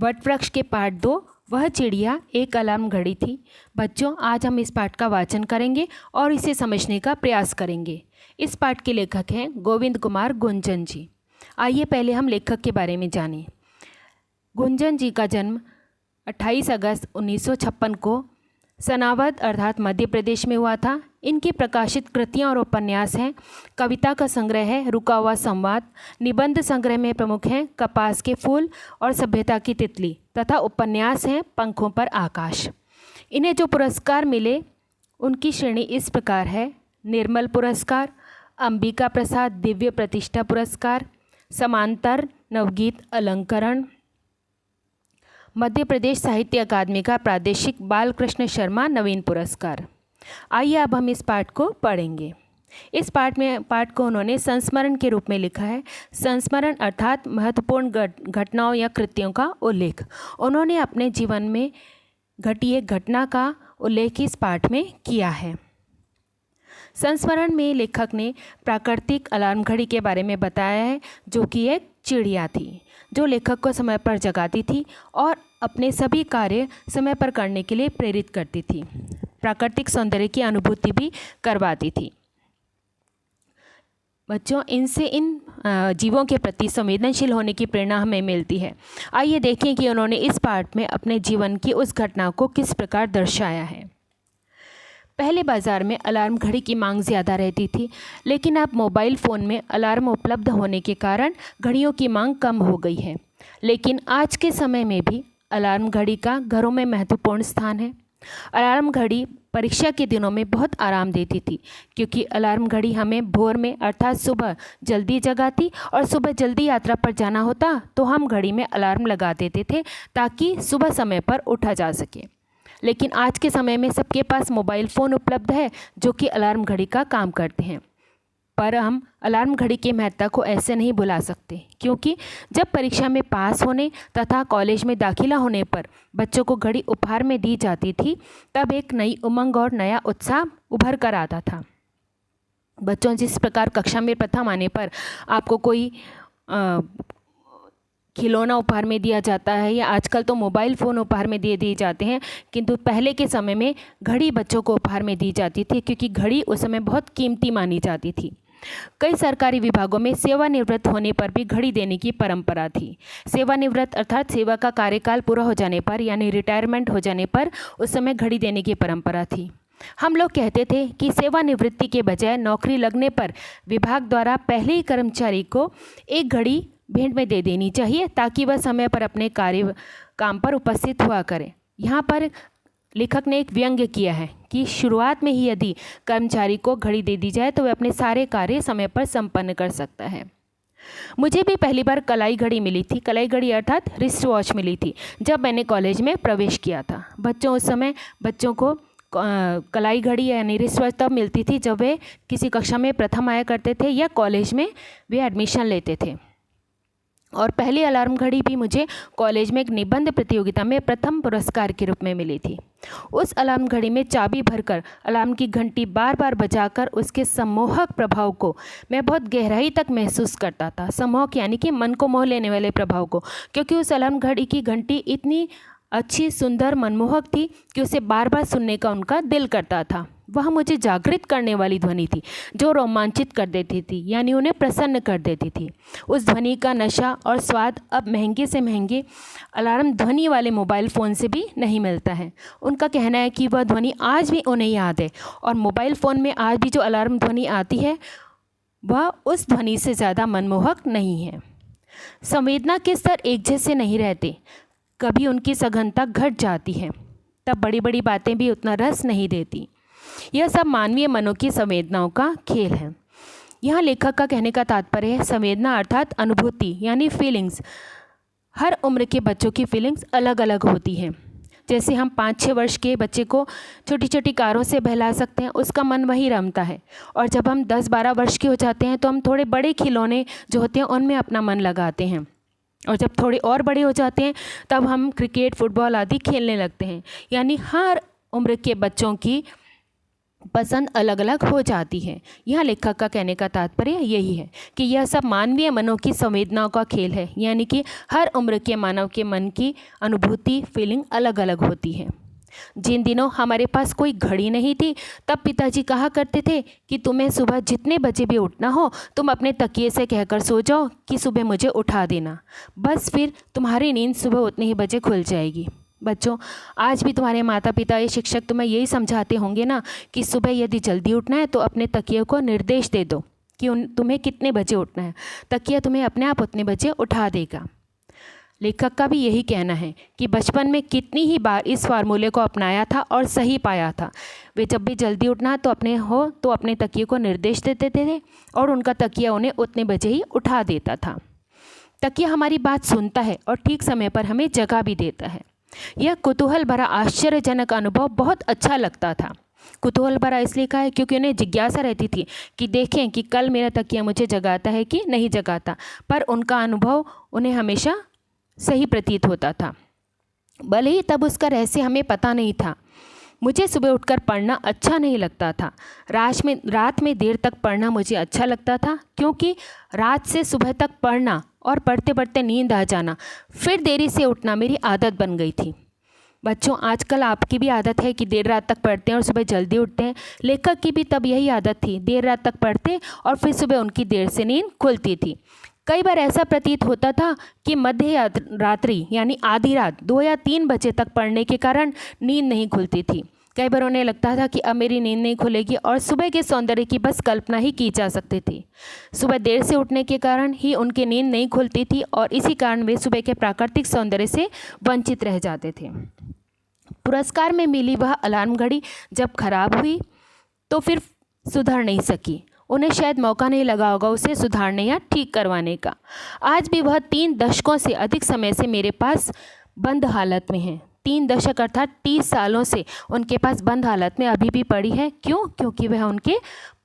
What वृक्ष के पाठ 2 वह चिड़िया एक अलार्म घड़ी थी। बच्चों, आज हम इस पाठ का वाचन करेंगे और इसे समझने का प्रयास करेंगे। इस पाठ के लेखक हैं गोविंद कुमार गुंजन जी। आइए पहले हम लेखक के बारे में जानें। गुंजन जी का जन्म 28 अगस्त 1956 को सनावद अर्थात मध्य प्रदेश में हुआ था। इनकी प्रकाशित कृतियाँ और उपन्यास हैं कविता का संग्रह है रुका हुआ संवाद, निबंध संग्रह में प्रमुख हैं कपास के फूल और सभ्यता की तितली तथा उपन्यास हैं पंखों पर आकाश। इन्हें जो पुरस्कार मिले उनकी श्रेणी इस प्रकार है: निर्मल पुरस्कार, अंबिका प्रसाद दिव्य प्रतिष्ठा पुरस्कार, समांतर नवगीत अलंकरण, मध्य प्रदेश साहित्य अकादमी का प्रादेशिक बालकृष्ण शर्मा नवीन पुरस्कार। आइए अब हम इस पाठ को पढ़ेंगे। इस पाठ को उन्होंने संस्मरण के रूप में लिखा है। संस्मरण अर्थात महत्वपूर्ण घटनाओं या कृत्यों का उल्लेख। उन्होंने अपने जीवन में घटी एक घटना का उल्लेख इस पाठ में किया है। संस्मरण में लेखक ने प्राकृतिक अलार्म घड़ी के बारे में बताया है, जो कि एक चिड़िया थी जो लेखक को समय पर जगाती थी और अपने सभी कार्य समय पर करने के लिए प्रेरित करती थी। प्राकृतिक सौंदर्य की अनुभूति भी करवाती थी। बच्चों, इनसे इन जीवों के प्रति संवेदनशील होने की प्रेरणा हमें मिलती है। आइए देखें कि उन्होंने इस पाठ में अपने जीवन की उस घटना को किस प्रकार दर्शाया है। पहले बाज़ार में अलार्म घड़ी की मांग ज़्यादा रहती थी, लेकिन अब मोबाइल फ़ोन में अलार्म उपलब्ध होने के कारण घड़ियों की मांग कम हो गई है। लेकिन आज के समय में भी अलार्म घड़ी का घरों में महत्वपूर्ण स्थान है। अलार्म घड़ी परीक्षा के दिनों में बहुत आराम देती थी, क्योंकि अलार्म घड़ी हमें भोर में अर्थात सुबह जल्दी जगाती और सुबह जल्दी यात्रा पर जाना होता तो हम घड़ी में अलार्म लगा देते थे ताकि सुबह समय पर उठा जा सके। लेकिन आज के समय में सबके पास मोबाइल फ़ोन उपलब्ध है जो कि अलार्म घड़ी का काम करते हैं। पर हम अलार्म घड़ी की महत्ता को ऐसे नहीं भुला सकते, क्योंकि जब परीक्षा में पास होने तथा कॉलेज में दाखिला होने पर बच्चों को घड़ी उपहार में दी जाती थी, तब एक नई उमंग और नया उत्साह उभर कर आता था। बच्चों, जिस प्रकार कक्षा में प्रथम आने पर आपको कोई खिलौना उपहार में दिया जाता है या आजकल तो मोबाइल फ़ोन उपहार में दे दिए जाते हैं, किंतु पहले के समय में घड़ी बच्चों को उपहार में दी जाती थी, क्योंकि घड़ी उस समय बहुत कीमती मानी जाती थी। कई सरकारी विभागों में सेवानिवृत्त होने पर भी घड़ी देने की परंपरा थी। सेवानिवृत्त अर्थात सेवा का कार्यकाल पूरा हो जाने पर यानी रिटायरमेंट हो जाने पर उस समय घड़ी देने की परंपरा थी। हम लोग कहते थे कि सेवानिवृत्ति के बजाय नौकरी लगने पर विभाग द्वारा पहले ही कर्मचारी को एक घड़ी भेंट में दे देनी चाहिए, ताकि वह समय पर अपने काम पर उपस्थित हुआ करे। यहाँ पर लेखक ने एक व्यंग्य किया है कि शुरुआत में ही यदि कर्मचारी को घड़ी दे दी जाए तो वह अपने सारे कार्य समय पर संपन्न कर सकता है। मुझे भी पहली बार कलाई घड़ी मिली थी। कलाई घड़ी अर्थात रिस्ट वॉच मिली थी जब मैंने कॉलेज में प्रवेश किया था। बच्चों, उस समय बच्चों को कलाई घड़ी यानी रिस्ट वॉच तब मिलती थी जब वे किसी कक्षा में प्रथम आया करते थे या कॉलेज में वे एडमिशन लेते थे। और पहली अलार्म घड़ी भी मुझे कॉलेज में एक निबंध प्रतियोगिता में प्रथम पुरस्कार के रूप में मिली थी। उस अलार्म घड़ी में चाबी भरकर अलार्म की घंटी बार बार बजाकर उसके सम्मोहक प्रभाव को मैं बहुत गहराई तक महसूस करता था। सम्मोहक यानी कि मन को मोह लेने वाले प्रभाव को, क्योंकि उस अलार्म घड़ी की घंटी इतनी अच्छी, सुंदर, मनमोहक थी कि उसे बार बार सुनने का उनका दिल करता था। वह मुझे जागृत करने वाली ध्वनि थी जो रोमांचित कर देती थी, यानी उन्हें प्रसन्न कर देती थी। उस ध्वनि का नशा और स्वाद अब महंगे से महंगे अलार्म ध्वनि वाले मोबाइल फ़ोन से भी नहीं मिलता है। उनका कहना है कि वह ध्वनि आज भी उन्हें याद है और मोबाइल फ़ोन में आज भी जो अलार्म ध्वनि आती है वह उस ध्वनि से ज़्यादा मनमोहक नहीं है। संवेदना के स्तर एक जैसे नहीं रहते, कभी उनकी सघनता घट जाती है, तब बड़ी बड़ी बातें भी उतना रस नहीं देती। यह सब मानवीय मनों की संवेदनाओं का खेल है। यहाँ लेखक का कहने का तात्पर्य है संवेदना अर्थात अनुभूति यानी फीलिंग्स। हर उम्र के बच्चों की फीलिंग्स अलग अलग होती हैं। जैसे हम 5-6 वर्ष के बच्चे को छोटी छोटी कारों से बहला सकते हैं, उसका मन वही रमता है। और जब हम 10-12 वर्ष के हो जाते हैं तो हम थोड़े बड़े खिलौने जो होते हैं उनमें अपना मन लगाते हैं। और जब थोड़े और बड़े हो जाते हैं तब हम क्रिकेट, फुटबॉल आदि खेलने लगते हैं। यानी हर उम्र के बच्चों की पसंद अलग अलग हो जाती है। यहाँ लेखक का कहने का तात्पर्य यही है कि यह सब मानवीय मनों की संवेदनाओं का खेल है, यानी कि हर उम्र के मानव के मन की अनुभूति फीलिंग अलग अलग होती है। जिन दिनों हमारे पास कोई घड़ी नहीं थी, तब पिताजी कहा करते थे कि तुम्हें सुबह जितने बजे भी उठना हो तुम अपने तकिए से कहकर सो जाओ कि सुबह मुझे उठा देना, बस फिर तुम्हारी नींद सुबह उतने ही बजे खुल जाएगी। बच्चों, आज भी तुम्हारे माता पिता या शिक्षक तुम्हें यही समझाते होंगे ना कि सुबह यदि जल्दी उठना है तो अपने तकिए को निर्देश दे दो कि तुम्हें कितने बजे उठना है, तकिया तुम्हें अपने आप उतने बजे उठा देगा। लेखक का भी यही कहना है कि बचपन में कितनी ही बार इस फार्मूले को अपनाया था और सही पाया था। वे जब भी जल्दी उठना तो अपने तकिए को निर्देश देते थे और उनका तकिया उन्हें उतने बजे ही उठा देता था। तकिया हमारी बात सुनता है और ठीक समय पर हमें जगा भी देता है। यह कुतूहल भरा आश्चर्यजनक अनुभव बहुत अच्छा लगता था। कुतूहल भरा इसलिए कहा है क्योंकि उन्हें जिज्ञासा रहती थी कि देखें कि कल मेरा तकिया मुझे जगाता है कि नहीं जगाता, पर उनका अनुभव उन्हें हमेशा सही प्रतीत होता था, भले ही तब उसका रहस्य हमें पता नहीं था। मुझे सुबह उठकर पढ़ना अच्छा नहीं लगता था। रात में देर तक पढ़ना मुझे अच्छा लगता था, क्योंकि रात से सुबह तक पढ़ना और पढ़ते पढ़ते नींद आ जाना, फिर देरी से उठना मेरी आदत बन गई थी। बच्चों, आजकल आपकी भी आदत है कि देर रात तक पढ़ते हैं और सुबह जल्दी उठते हैं। लेखक की भी तब यही आदत थी, देर रात तक पढ़ते और फिर सुबह उनकी देर से नींद खुलती थी। कई बार ऐसा प्रतीत होता था कि मध्य रात्रि यानी आधी रात 2 या 3 बजे तक पढ़ने के कारण नींद नहीं खुलती थी। कई बार उन्हें लगता था कि अब मेरी नींद नहीं खुलेगी और सुबह के सौंदर्य की बस कल्पना ही की जा सकती थी। सुबह देर से उठने के कारण ही उनकी नींद नहीं खुलती थी और इसी कारण वे सुबह के प्राकृतिक सौंदर्य से वंचित रह जाते थे। पुरस्कार में मिली वह अलार्म घड़ी जब खराब हुई तो फिर सुधर नहीं सकी। उन्हें शायद मौका नहीं लगा होगा उसे सुधारने या ठीक करवाने का। आज भी वह 3 दशकों से अधिक समय से मेरे पास बंद हालत में है। 3 दशक अर्थात 30 सालों से उनके पास बंद हालत में अभी भी पड़ी है। क्यों? क्योंकि वह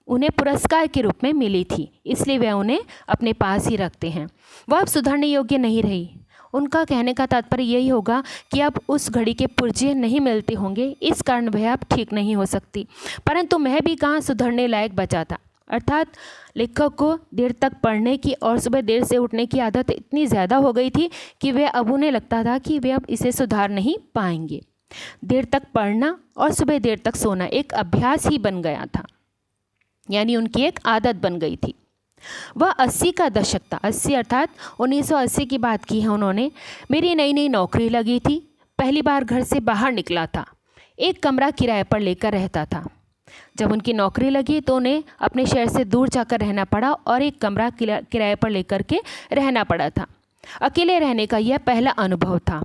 उन्हें पुरस्कार के रूप में मिली थी, इसलिए वह उन्हें अपने पास ही रखते हैं। वह अब सुधरने योग्य नहीं रही। उनका कहने का तात्पर्य यही होगा कि अब उस घड़ी के पुर्जे नहीं मिलते होंगे, इस कारण वह अब ठीक नहीं हो सकती। परंतु मैं भी कहाँ सुधरने लायक बचा था। अर्थात लेखक को देर तक पढ़ने की और सुबह देर से उठने की आदत इतनी ज़्यादा हो गई थी कि वे अब उन्हें लगता था कि वे अब इसे सुधार नहीं पाएंगे। देर तक पढ़ना और सुबह देर तक सोना एक अभ्यास ही बन गया था, यानी उनकी एक आदत बन गई थी। वह 80 का दशक था। 80 अर्थात 1980 की बात की है उन्होंने। मेरी नई नई नौकरी लगी थी, पहली बार घर से बाहर निकला था, एक कमरा किराए पर लेकर रहता था। जब उनकी नौकरी लगी तो उन्हें अपने शहर से दूर जाकर रहना पड़ा और एक कमरा किराए पर लेकर के रहना पड़ा था। अकेले रहने का यह पहला अनुभव था।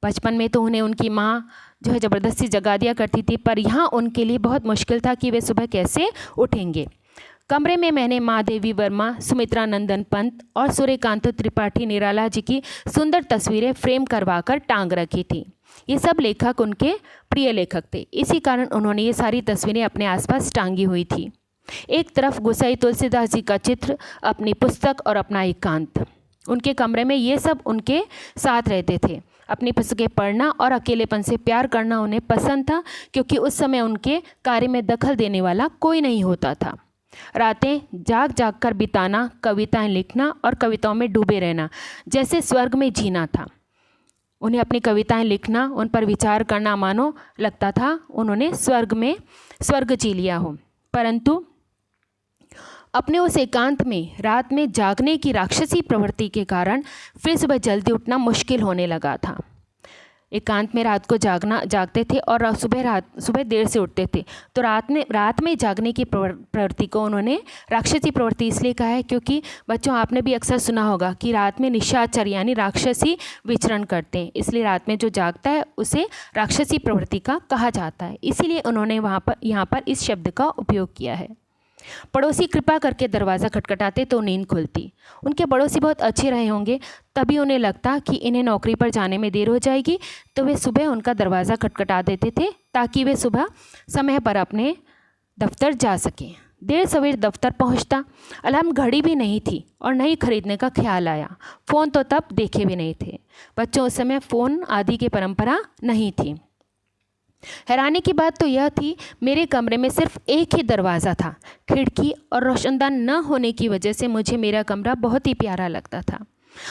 बचपन में तो उन्हें उनकी माँ जो है ज़बरदस्ती जगा दिया करती थी, पर यहाँ उनके लिए बहुत मुश्किल था कि वे सुबह कैसे उठेंगे। कमरे में मैंने माँ देवी वर्मा, सुमित्रा नंदन पंत और सूर्यकांत त्रिपाठी निराला जी की सुंदर तस्वीरें फ्रेम करवा कर टांग रखी थी। ये सब लेखक उनके प्रिय लेखक थे, इसी कारण उन्होंने ये सारी तस्वीरें अपने आसपास टांगी हुई थी। एक तरफ गोसाई तुलसीदास जी का चित्र, अपनी पुस्तक और अपना एकांत। उनके कमरे में ये सब उनके साथ रहते थे। अपनी पुस्तकें पढ़ना और अकेलेपन से प्यार करना उन्हें पसंद था, क्योंकि उस समय उनके कार्य में दखल देने वाला कोई नहीं होता था। रातें जाग जाग कर बिताना, कविताएं लिखना और कविताओं में डूबे रहना जैसे स्वर्ग में जीना था। उन्हें अपनी कविताएं लिखना, उन पर विचार करना मानो लगता था उन्होंने स्वर्ग जी लिया हो। परंतु अपने उस एकांत में रात में जागने की राक्षसी प्रवृत्ति के कारण फिर सुबह जल्दी उठना मुश्किल होने लगा था। एकांत में रात को जागते थे और सुबह देर से उठते थे। तो रात में जागने की प्रवृत्ति को उन्होंने राक्षसी प्रवृत्ति इसलिए कहा है क्योंकि बच्चों, आपने भी अक्सर सुना होगा कि रात में निशाचर यानी राक्षसी विचरण करते हैं, इसलिए रात में जो जागता है उसे राक्षसी प्रवृत्ति का कहा जाता है। इसीलिए उन्होंने यहाँ पर इस शब्द का उपयोग किया है। पड़ोसी कृपा करके दरवाज़ा खटखटाते तो नींद खुलती। उनके पड़ोसी बहुत अच्छे रहे होंगे, तभी उन्हें लगता कि इन्हें नौकरी पर जाने में देर हो जाएगी, तो वे सुबह उनका दरवाज़ा खटखटा देते थे ताकि वे सुबह समय पर अपने दफ्तर जा सकें। देर सवेर दफ्तर पहुंचता। अलार्म घड़ी भी नहीं थी और नहीं खरीदने का ख्याल आया। फ़ोन तो तब देखे भी नहीं थे। बच्चों, उस समय फ़ोन आदि की परंपरा नहीं थी। हैरानी की बात तो यह थी, मेरे कमरे में सिर्फ एक ही दरवाज़ा था। खिड़की और रोशनदान न होने की वजह से मुझे मेरा कमरा बहुत ही प्यारा लगता था।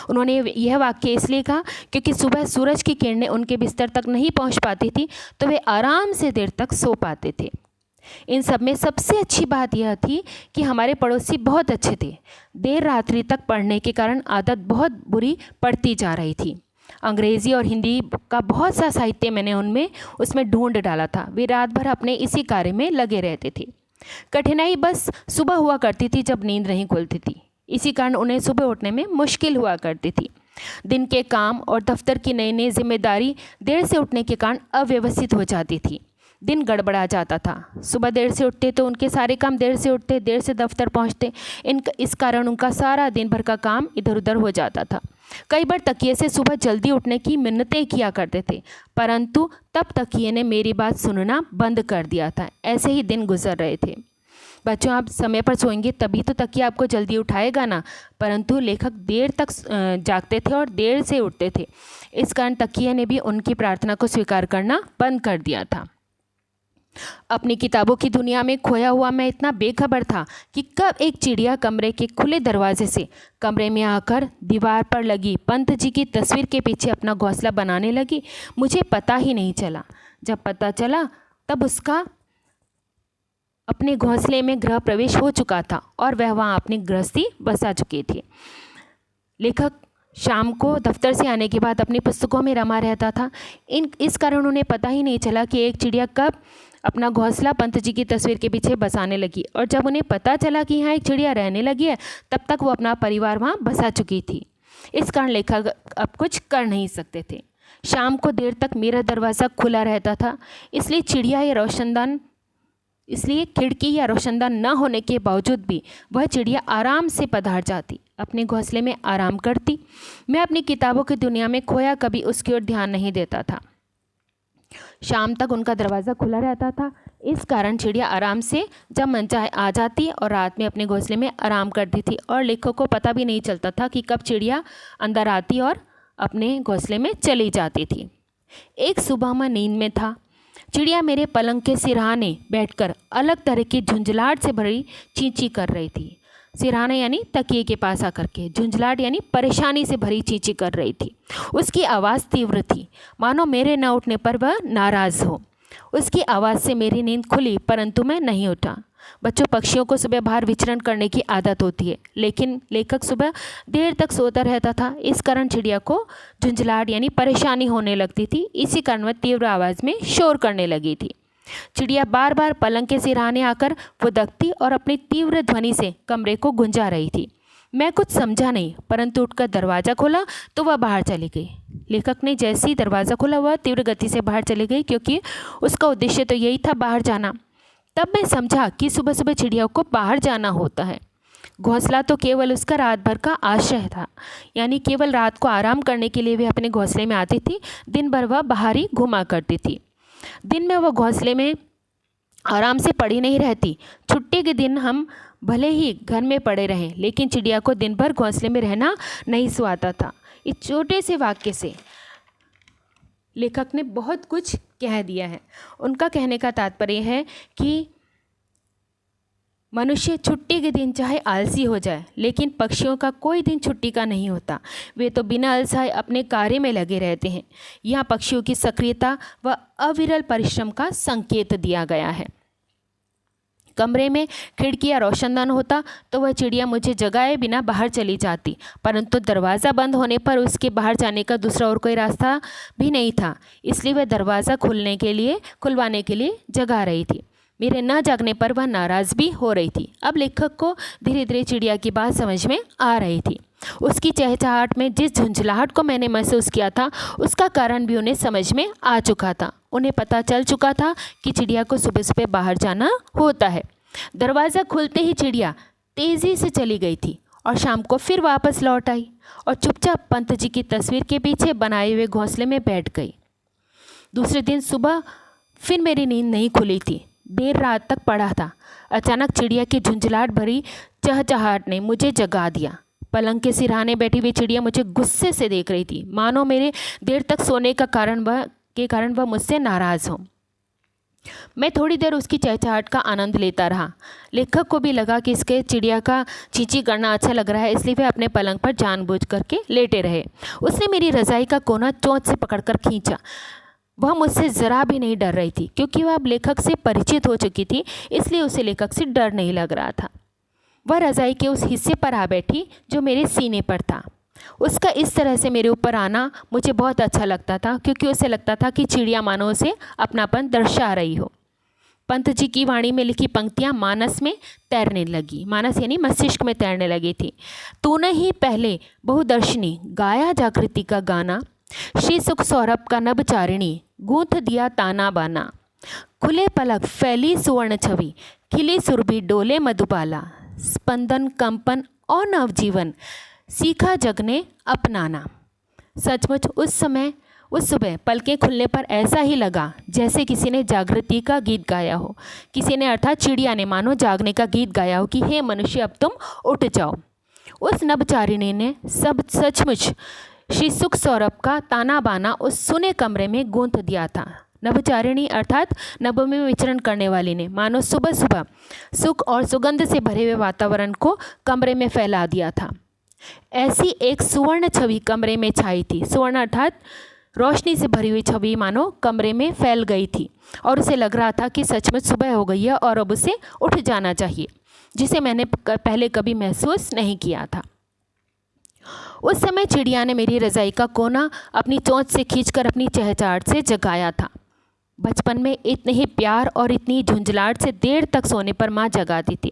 उन्होंने यह वाक्य इसलिए कहा क्योंकि सुबह सूरज की किरणें उनके बिस्तर तक नहीं पहुंच पाती थी, तो वे आराम से देर तक सो पाते थे। इन सब में सबसे अच्छी बात यह थी कि हमारे पड़ोसी बहुत अच्छे थे। देर रात्रि तक पढ़ने के कारण आदत बहुत बुरी पड़ती जा रही थी। अंग्रेज़ी और हिंदी का बहुत सा साहित्य मैंने उसमें ढूंढ डाला था। वे रात भर अपने इसी कार्य में लगे रहते थे। कठिनाई बस सुबह हुआ करती थी जब नींद नहीं खुलती थी। इसी कारण उन्हें सुबह उठने में मुश्किल हुआ करती थी। दिन के काम और दफ्तर की नई नई जिम्मेदारी देर से उठने के कारण अव्यवस्थित हो जाती थी। दिन गड़बड़ा जाता था। सुबह देर से उठते तो उनके सारे काम देर से उठते, देर से दफ्तर पहुंचते। इस कारण उनका सारा दिन भर का काम इधर उधर हो जाता था। कई बार तकिए से सुबह जल्दी उठने की मिन्नतें किया करते थे, परंतु तब तकिए ने मेरी बात सुनना बंद कर दिया था। ऐसे ही दिन गुजर रहे थे। बच्चों, आप समय पर सोएंगे तभी तो तकिया आपको जल्दी उठाएगा ना। परंतु लेखक देर तक जागते थे और देर से उठते थे। इस कारण तकिए ने भी उनकी प्रार्थना को स्वीकार करना बंद कर दिया था। अपनी किताबों की दुनिया में खोया हुआ मैं इतना बेखबर था कि कब एक चिड़िया कमरे के खुले दरवाजे से कमरे में आकर दीवार पर लगी पंत जी की तस्वीर के पीछे अपना घोंसला बनाने लगी, मुझे पता ही नहीं चला। जब पता चला तब उसका अपने घोंसले में गृह प्रवेश हो चुका था और वह वहाँ अपनी गृहस्थी बसा चुकी थी। लेखक शाम को दफ्तर से आने के बाद अपनी पुस्तकों में रमा रहता था। इस कारण उन्हें पता ही नहीं चला कि एक चिड़िया कब अपना घोंसला पंत जी की तस्वीर के पीछे बसाने लगी, और जब उन्हें पता चला कि यहाँ एक चिड़िया रहने लगी है, तब तक वो अपना परिवार वहाँ बसा चुकी थी। इस कारण लेखक अब कुछ कर नहीं सकते थे। शाम को देर तक मेरा दरवाज़ा खुला रहता था, इसलिए खिड़की या रोशनदान न होने के बावजूद भी वह चिड़िया आराम से पधार जाती, अपने घोंसले में आराम करती। मैं अपनी किताबों की दुनिया में खोया कभी उसकी ओर ध्यान नहीं देता था। शाम तक उनका दरवाज़ा खुला रहता था। इस कारण चिड़िया आराम से जब मन चाहे आ जाती और रात में अपने घोंसले में आराम करती थी, और लेखक को पता भी नहीं चलता था कि कब चिड़िया अंदर आती और अपने घोंसले में चली जाती थी। एक सुबह मैं नींद में था। चिड़िया मेरे पलंग के सिरहाने बैठकर अलग तरह की झुंझलाहट से भरी चींची कर रही थी। सिरहाने यानी तकिए के पास आकर के, झुंझलाहट यानी परेशानी से भरी चींची कर रही थी। उसकी आवाज़ तीव्र थी, मानो मेरे न उठने पर वह नाराज़ हो। उसकी आवाज़ से मेरी नींद खुली, परंतु मैं नहीं उठा। बच्चों, पक्षियों को सुबह बाहर विचरण करने की आदत होती है, लेकिन लेखक सुबह देर तक सोता रहता था। इस कारण चिड़िया को झुंझलाहट यानी परेशानी होने लगती थी। इसी कारण वह तीव्र आवाज़ में शोर करने लगी थी। चिड़िया बार बार पलंग के सिरहाने आकर फुदकती और अपनी तीव्र ध्वनि से कमरे को गुंजा रही थी। मैं कुछ समझा नहीं, परंतु उठकर दरवाज़ा खोला तो वह बाहर चली गई। लेखक ने जैसे ही दरवाज़ा खोला वह तीव्र गति से बाहर चली गई, क्योंकि उसका उद्देश्य तो यही था, बाहर जाना। तब मैं समझा कि सुबह सुबह चिड़िया को बाहर जाना होता है। घोंसला तो केवल उसका रात भर का आश्रय था, यानी केवल रात को आराम करने के लिए वह अपने घोंसले में आती थी। दिन भर वह बाहर ही घुमा करती थी। दिन में वह घोंसले में आराम से पड़ी नहीं रहती। छुट्टी के दिन हम भले ही घर में पड़े रहें, लेकिन चिड़िया को दिन भर घोंसले में रहना नहीं सुहाता था। इस छोटे से वाक्य से लेखक ने बहुत कुछ कह दिया है। उनका कहने का तात्पर्य है कि मनुष्य छुट्टी के दिन चाहे आलसी हो जाए, लेकिन पक्षियों का कोई दिन छुट्टी का नहीं होता। वे तो बिना अलसाए अपने कार्य में लगे रहते हैं। यहाँ पक्षियों की सक्रियता व अविरल परिश्रम का संकेत दिया गया है। कमरे में खिड़की या रोशनदान होता तो वह चिड़िया मुझे जगाए बिना बाहर चली जाती, परंतु दरवाज़ा बंद होने पर उसके बाहर जाने का दूसरा और कोई रास्ता भी नहीं था। इसलिए वह दरवाज़ा खुलवाने के लिए जगा रही थी। मेरे न जागने पर वह नाराज़ भी हो रही थी। अब लेखक को धीरे धीरे चिड़िया की बात समझ में आ रही थी। उसकी चहचहाहट में जिस झुंझलाहट को मैंने महसूस किया था, उसका कारण भी उन्हें समझ में आ चुका था। उन्हें पता चल चुका था कि चिड़िया को सुबह सुबह बाहर जाना होता है। दरवाज़ा खुलते ही चिड़िया तेज़ी से चली गई थी और शाम को फिर वापस लौट आई और चुपचाप पंत जी की तस्वीर के पीछे बनाए हुए घोंसले में बैठ गई। दूसरे दिन सुबह फिर मेरी नींद नहीं खुली थी। देर रात तक पड़ा था। अचानक चिड़िया की झुंझलाहट भरी चहचहाहट ने मुझे जगा दिया। पलंग के सिरहाने बैठी हुई चिड़िया मुझे गुस्से से देख रही थी, मानो मेरे देर तक सोने के कारण वह मुझसे नाराज़ हो। मैं थोड़ी देर उसकी चहचहाहट का आनंद लेता रहा। लेखक को भी लगा कि इसके चिड़िया का चींची करना अच्छा लग रहा है, इसलिए वह अपने पलंग पर जानबूझ करके लेटे रहे। उसने मेरी रज़ाई का कोना चोंच से पकड़कर खींचा। वह मुझसे ज़रा भी नहीं डर रही थी, क्योंकि वह अब लेखक से परिचित हो चुकी थी, इसलिए उसे लेखक से डर नहीं लग रहा था। वह रज़ाई के उस हिस्से पर आ बैठी जो मेरे सीने पर था। उसका इस तरह से मेरे ऊपर आना मुझे बहुत अच्छा लगता था, क्योंकि उसे लगता था कि चिड़िया मानो उसे अपनापन दर्शा रही हो। पंत जी की वाणी में लिखी पंक्तियाँ मानस में तैरने लगी। मानस यानी मस्तिष्क में तैरने लगी थी। तूने ही पहले बहुदर्शनी गाया जागृति का गाना, श्री सुख सौरभ का नभचारिणी गूंथ दिया ताना बाना। खुले पलक फैली सुवर्ण छवि, खिली सुरभि डोले मधुबाला। स्पंदन कंपन और नवजीवन सीखा जग ने अपनाना। सचमुच उस सुबह पलकें खुलने पर ऐसा ही लगा जैसे किसी ने जागृति का गीत गाया हो। किसी ने अर्थात चिड़िया ने मानो जागने का गीत गाया हो कि हे मनुष्य, अब तुम उठ जाओ। उस नभचारिणी ने सब सचमुच श्री सुख सौरभ का ताना बाना उस सुने कमरे में गूंथ दिया था। नभचारिणी अर्थात नभ में विचरण करने वाली ने मानो सुबह सुबह सुख और सुगंध से भरे हुए वातावरण को कमरे में फैला दिया था। ऐसी एक सुवर्ण छवि कमरे में छाई थी। सुवर्ण अर्थात रोशनी से भरी हुई छवि मानो कमरे में फैल गई थी, और उसे लग रहा था कि सचमुच सुबह हो गई है और अब उसे उठ जाना चाहिए, जिसे मैंने पहले कभी महसूस नहीं किया था। उस समय चिड़िया ने मेरी रज़ाई का कोना अपनी चोंच से खींचकर अपनी चहचहाहट से जगाया था। बचपन में इतने ही प्यार और इतनी झुंझलाहट से देर तक सोने पर माँ जगाती थी।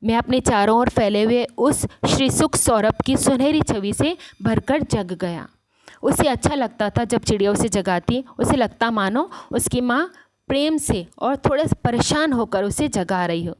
मैं अपने चारों ओर फैले हुए उस श्री सुख सौरभ की सुनहरी छवि से भरकर जग गया। उसे अच्छा लगता था जब चिड़िया उसे जगाती। उसे लगता मानो उसकी माँ प्रेम से और थोड़ा परेशान होकर उसे जगा रही हो।